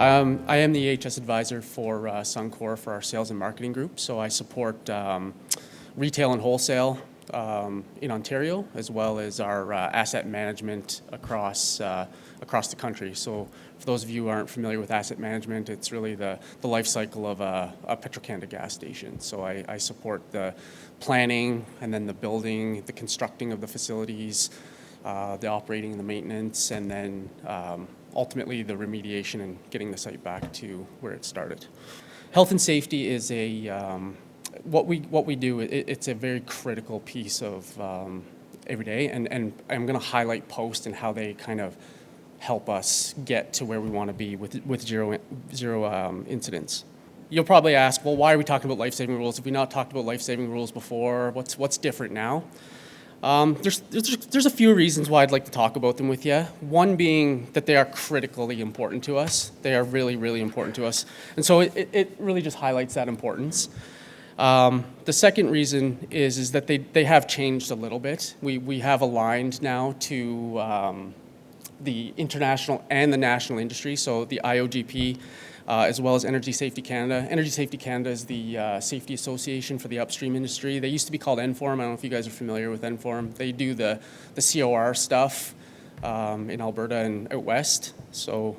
I am the AHS advisor for Suncor for our sales and marketing group. So I support retail and wholesale in Ontario, as well as our asset management across the country. So for those of you who aren't familiar with asset management, it's really the life cycle of a Petro-Canada gas station. So I support the planning and then the building, the constructing of the facilities, the operating and the maintenance, and then ultimately the remediation and getting the site back to where it started. Health and safety is what we do. It's a very critical piece of every day, and I'm going to highlight post and how they kind of help us get to where we want to be with zero incidents. You'll probably ask, well, why are we talking about life-saving rules? Have we not talked about life-saving rules before? What's different now? There's a few reasons why I'd like to talk about them with you. One being that they are critically important to us. They are really, really important to us. And so it really just highlights that importance. The second reason is that they have changed a little bit. We have aligned now to the international and the national industry, so the IOGP, as well as Energy Safety Canada. Energy Safety Canada is the safety association for the upstream industry. They used to be called NFORM. I don't know if you guys are familiar with NFORM. They do the COR stuff in Alberta and out west. So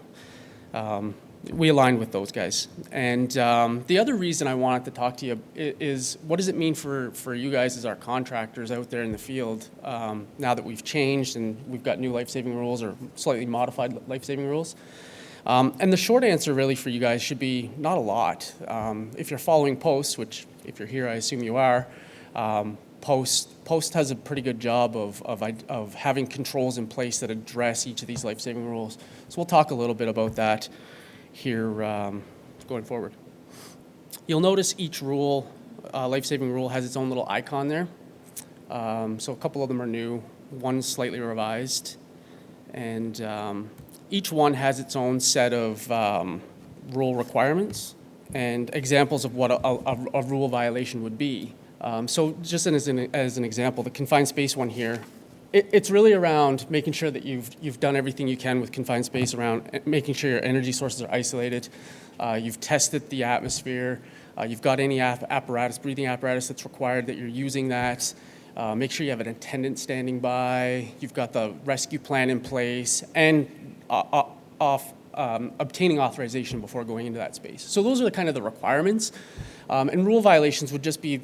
we aligned with those guys. And the other reason I wanted to talk to you is what does it mean for you guys as our contractors out there in the field now that we've changed and we've got new life-saving rules or slightly modified life-saving rules? And the short answer really for you guys should be not a lot. If you're following POST, which if you're here I assume you are, POST has a pretty good job of having controls in place that address each of these life-saving rules. So we'll talk a little bit about that here going forward. You'll notice each rule, life-saving rule, has its own little icon there. So a couple of them are new, one's slightly revised, and each one has its own set of rule requirements and examples of what a rule violation would be. So just as an example, the confined space one here, it's really around making sure that you've done everything you can with confined space around making sure your energy sources are isolated. You've tested the atmosphere. You've got any apparatus, breathing apparatus that's required, that you're using that. Make sure you have an attendant standing by. You've got the rescue plan in place, and obtaining authorization before going into that space. So those are the kind of the requirements. And rule violations would just be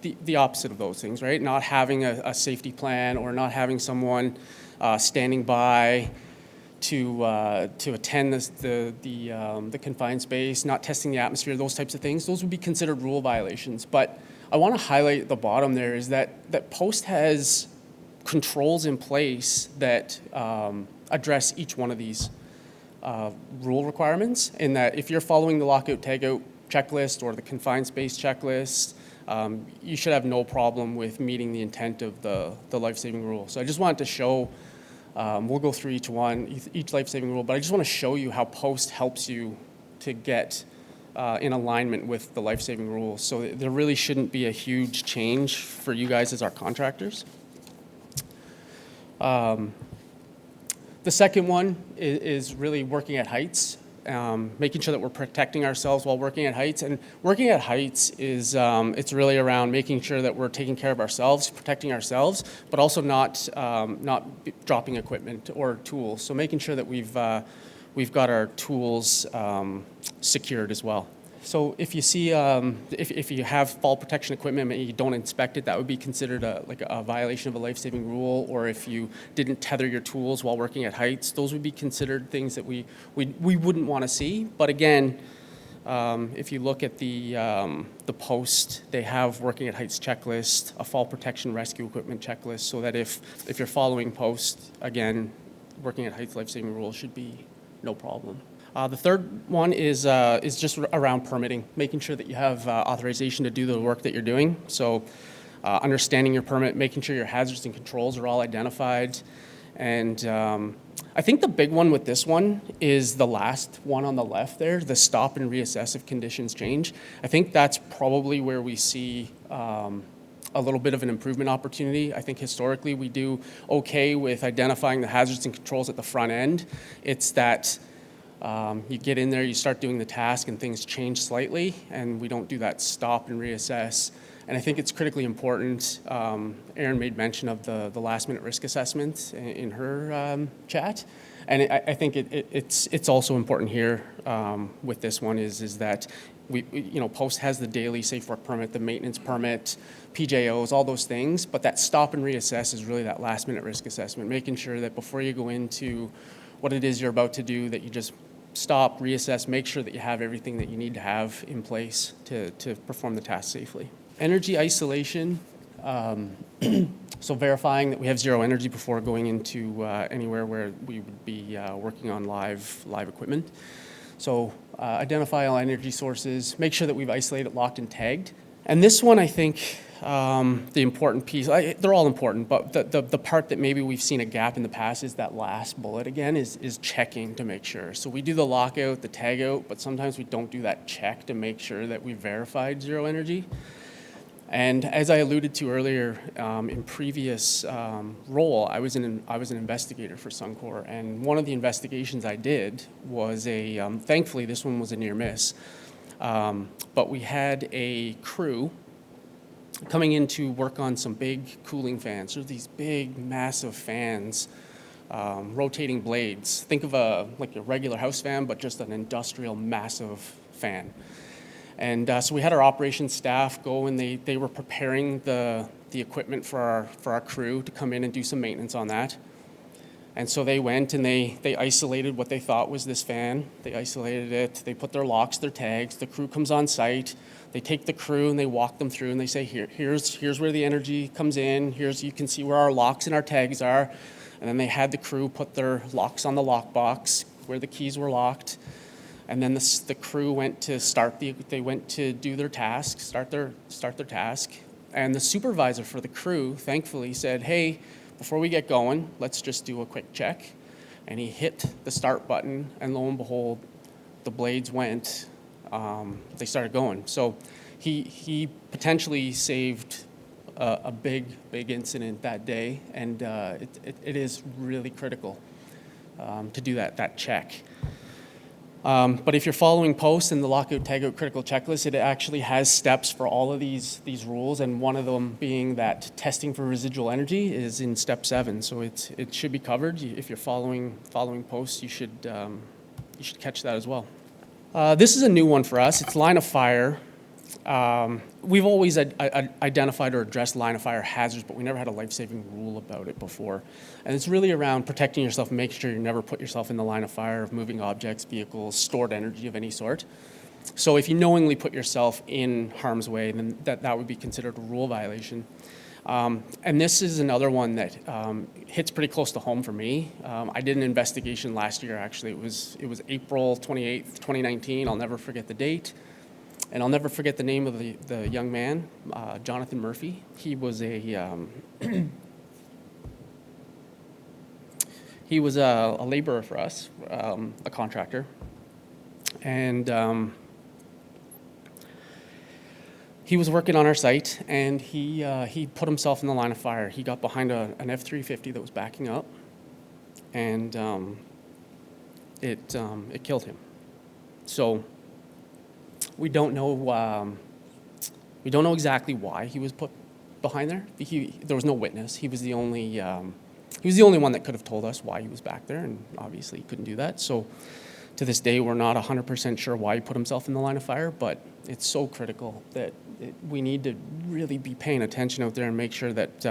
the opposite of those things, right? Not having a safety plan or not having someone standing by to attend the confined space, not testing the atmosphere, those types of things. Those would be considered rule violations. But I want to highlight at the bottom there is that POST has controls in place that address each one of these rule requirements, in that if you're following the lockout tagout checklist or the confined space checklist, you should have no problem with meeting the intent of the life-saving rule. So I just wanted to show, we'll go through each life-saving rule, but I just want to show you how POST helps you to get in alignment with the life-saving rules. So there really shouldn't be a huge change for you guys as our contractors. The second one is really working at heights, making sure that we're protecting ourselves while working at heights. And working at heights is it's really around making sure that we're taking care of ourselves, protecting ourselves, but also not dropping equipment or tools. So making sure that we've got our tools secured as well. So if you see, if you have fall protection equipment and you don't inspect it, that would be considered a violation of a life-saving rule. Or if you didn't tether your tools while working at heights, those would be considered things that we wouldn't want to see. But again, if you look at the POST, they have working at heights checklist, a fall protection rescue equipment checklist, so that if you're following POST, again, working at heights life-saving rule should be no problem. The third one is just around permitting, making sure that you have authorization to do the work that you're doing. So understanding your permit, making sure your hazards and controls are all identified. And I think the big one with this one is the last one on the left there, the stop and reassess if conditions change. I think that's probably where we see a little bit of an improvement opportunity. I think historically we do okay with identifying the hazards and controls at the front end. It's that You get in there, you start doing the task, and things change slightly, and we don't do that stop and reassess. And I think it's critically important. Erin made mention of the last-minute risk assessment in her chat, and I think it's also important here with this one is that Post has the daily safe work permit, the maintenance permit, PJOs, all those things, but that stop and reassess is really that last-minute risk assessment, making sure that before you go into what it is you're about to do, that you just stop, reassess, make sure that you have everything that you need to have in place to perform the task safely. Energy isolation, so verifying that we have zero energy before going into anywhere where we would be working on live equipment. So identify all energy sources, make sure that we've isolated, locked, and tagged. And this one, I think, the important piece, they're all important, but the part that maybe we've seen a gap in the past is that last bullet again, is checking to make sure. So we do the lockout, the tag out, but sometimes we don't do that check to make sure that we verified zero energy. And as I alluded to earlier, in previous role, I was an investigator for Suncor, and one of the investigations I did was thankfully this one was a near miss, but we had a crew coming in to work on some big cooling fans. There's these big, massive fans, rotating blades. Think of like a regular house fan, but just an industrial, massive fan. And so we had our operations staff go, and they were preparing the equipment for our crew to come in and do some maintenance on that. And so they went and they isolated what they thought was this fan. They isolated it. They put their locks, their tags. The crew comes on site. They take the crew and they walk them through and they say, here's where the energy comes in. You can see where our locks and our tags are. And then they had the crew put their locks on the lockbox where the keys were locked. And then the crew went to they went to do their task, start their task. And the supervisor for the crew, thankfully, said, hey, before we get going, let's just do a quick check. And he hit the start button, and lo and behold, the blades went, they started going. So he potentially saved a big incident that day, and it is really critical to do that check. But if you're following post and the lockout tagout critical checklist, it actually has steps for all of these rules, and one of them being that testing for residual energy is in step 7. So it should be covered. If you're following post, you should catch that as well. This is a new one for us. It's line of fire. We've always identified or addressed line of fire hazards, but we never had a life-saving rule about it before. And it's really around protecting yourself, making sure you never put yourself in the line of fire of moving objects, vehicles, stored energy of any sort. So if you knowingly put yourself in harm's way, then that would be considered a rule violation. And this is another one that hits pretty close to home for me. I did an investigation last year, actually. It was April 28th, 2019. I'll never forget the date. And I'll never forget the name of the young man, Jonathan Murphy. He was a laborer for us, a contractor, and he was working on our site, and he put himself in the line of fire. He got behind an F-350 that was backing up, and it killed him. So we don't know exactly why he was put behind there. There was no witness. He was the only one that could have told us why he was back there, and obviously he couldn't do that. So to this day, we're not 100% sure why he put himself in the line of fire, but it's so critical that we need to really be paying attention out there and make sure that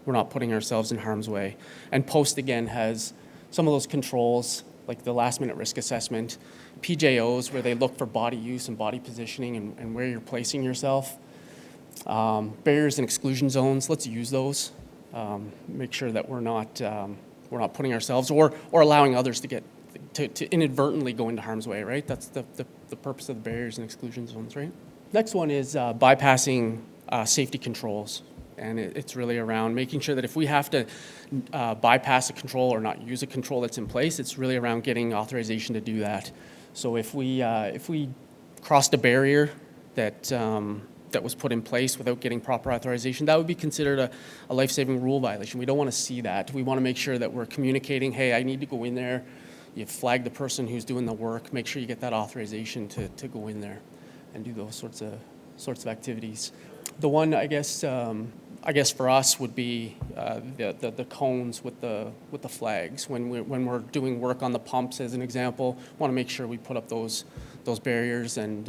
we're not putting ourselves in harm's way. And POST, again, has some of those controls, like the last-minute risk assessment, PJOs, where they look for body use and body positioning and where you're placing yourself. Barriers and exclusion zones, let's use those. Make sure that we're not putting ourselves or allowing others to inadvertently go into harm's way, right? That's the purpose of the barriers and exclusion zones, right? Next one is bypassing safety controls. And it's really around making sure that if we have to bypass a control or not use a control that's in place, it's really around getting authorization to do that. So if we crossed a barrier that was put in place without getting proper authorization, that would be considered a life-saving rule violation. We don't want to see that. We want to make sure that we're communicating, hey, I need to go in there. you flag the person who's doing the work, make sure you get that authorization to go in there and do those sorts of activities. The one, I guess for us would be the cones with the flags. When we're doing work on the pumps, as an example, want to make sure we put up those barriers and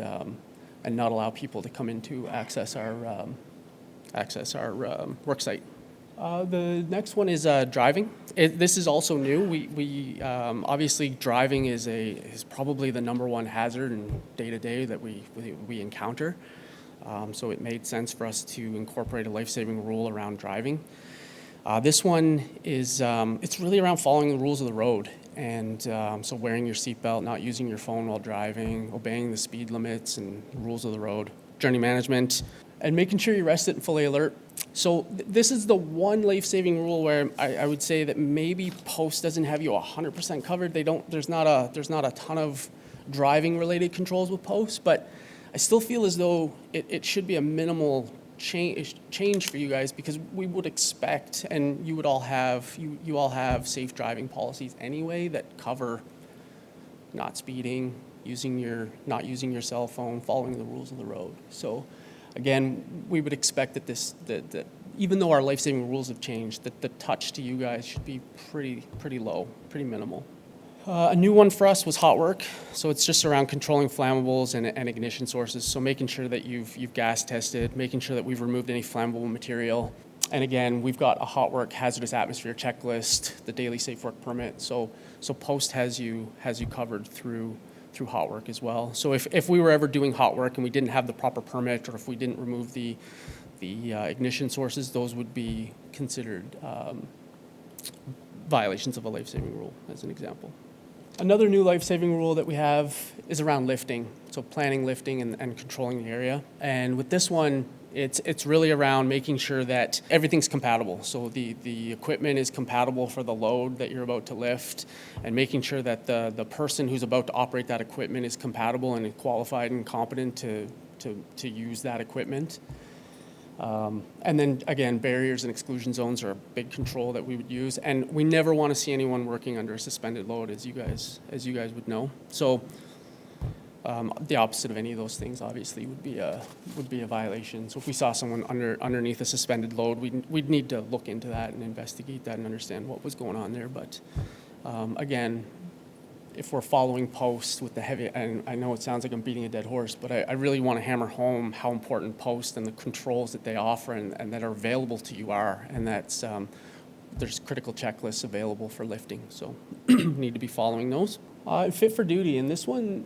not allow people to come in to access our work site. The next one is driving. This is also new. We obviously driving is probably the number one hazard in day-to-day that we encounter. So it made sense for us to incorporate a life-saving rule around driving. This one is it's really around following the rules of the road, and so wearing your seatbelt, not using your phone while driving, obeying the speed limits and rules of the road, journey management, and making sure you're rested and fully alert. So this is the one life-saving rule where I would say that maybe Post doesn't have you 100% covered. There's not a ton of driving-related controls with Post, but I still feel as though it should be a minimal change for you guys, because we would expect, and you all have safe driving policies anyway that cover not speeding, not using your cell phone, following the rules of the road. So again, we would expect that even though our life-saving rules have changed, that the touch to you guys should be pretty low, pretty minimal. A new one for us was hot work. So it's just around controlling flammables and ignition sources. So making sure that you've gas tested, making sure that we've removed any flammable material. And again, we've got a hot work hazardous atmosphere checklist, the daily safe work permit. So Post has you covered through hot work as well. So if we were ever doing hot work and we didn't have the proper permit, or if we didn't remove the ignition sources, those would be considered violations of a life-saving rule, as an example. Another new life-saving rule that we have is around lifting. So planning lifting and controlling the area. And with this one, it's really around making sure that everything's compatible. So the equipment is compatible for the load that you're about to lift, and making sure that the person who's about to operate that equipment is compatible and qualified and competent to use that equipment. And then again, barriers and exclusion zones are a big control that we would use, and we never want to see anyone working under a suspended load, as you guys would know. So the opposite of any of those things obviously would be a violation. So if we saw someone underneath a suspended load, we'd need to look into that and investigate that and understand what was going on there. But again, if we're following Post with the heavy, and I know it sounds like I'm beating a dead horse, but I really want to hammer home how important Post and the controls that they offer and that are available to you are, and that's there's critical checklists available for lifting, so need to be following those. Fit for duty, and this one,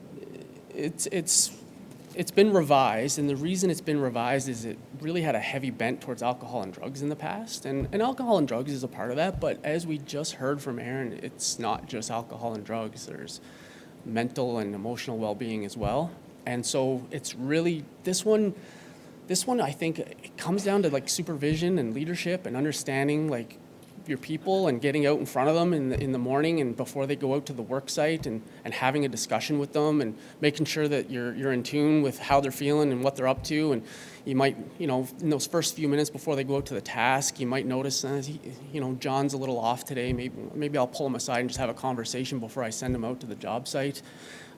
it's been revised, and the reason it's been revised is it really had a heavy bent towards alcohol and drugs in the past, and alcohol and drugs is a part of that, but as we just heard from Aaron, it's not just alcohol and drugs. There's mental and emotional well-being as well, and so it's really, this one I think it comes down to like supervision and leadership and understanding like your people and getting out in front of them in the morning and before they go out to the work site and having a discussion with them and making sure that you're in tune with how they're feeling and what they're up to. And you might, in those first few minutes before they go out to the task, you might notice, John's a little off today. Maybe I'll pull him aside and just have a conversation before I send him out to the job site.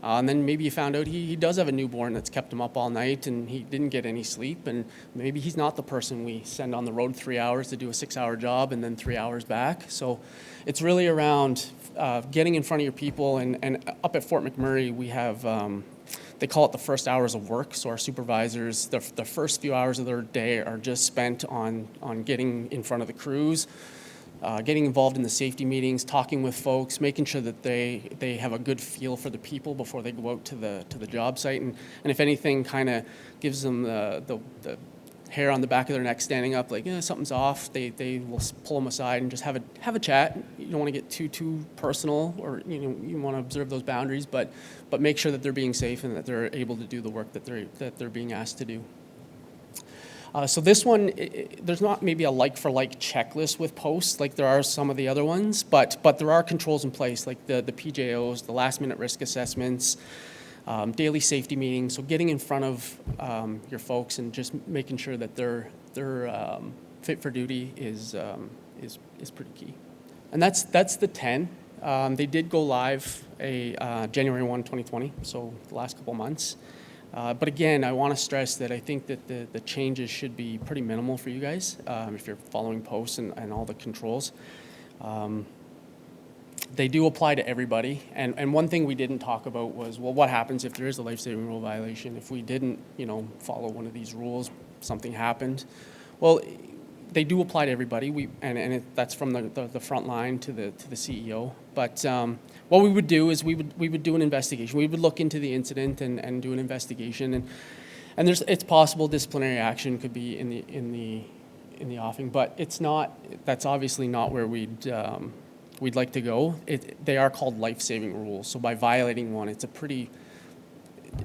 And then maybe you found out he does have a newborn that's kept him up all night and he didn't get any sleep, and maybe he's not the person we send on the road 3 hours to do a 6-hour job and then 3 hours back. So it's really around getting in front of your people, and up at Fort McMurray we have, they call it the first hours of work. So our supervisors, the first few hours of their day are just spent on getting in front of the crews, getting involved in the safety meetings, talking with folks, making sure that they have a good feel for the people before they go out to the job site, and if anything kind of gives them the hair on the back of their neck standing up, like something's off, they will pull them aside and just have a chat. You don't want to get too personal, or you want to observe those boundaries, but make sure that they're being safe and that they're able to do the work that they're being asked to do. So this one, there's not maybe a like-for-like checklist with Post like there are some of the other ones, but there are controls in place, like the PJOs, the last-minute risk assessments, daily safety meetings. So getting in front of your folks and just making sure that they're fit for duty is pretty key. And that's the 10. They did go live January 1, 2020, so the last couple months. But again, I want to stress that I think that the changes should be pretty minimal for you guys if you're following posts and all the controls. They do apply to everybody. And one thing we didn't talk about was, well, what happens if there is a life-saving rule violation? If we didn't, follow one of these rules, something happened. Well, they do apply to everybody. That's from the front line to the CEO. But what we would do is we would do an investigation. We would look into the incident and do an investigation. And it's possible disciplinary action could be in the offing, but it's not. That's obviously not where we'd like to go. They are called life-saving rules. So by violating one,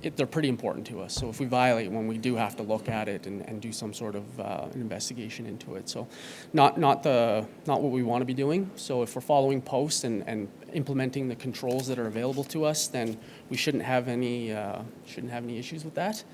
they're pretty important to us. So if we violate one, we do have to look at it and do some sort of an investigation into it. So not what we want to be doing. So if we're following posts and implementing the controls that are available to us, then we shouldn't have any issues with that.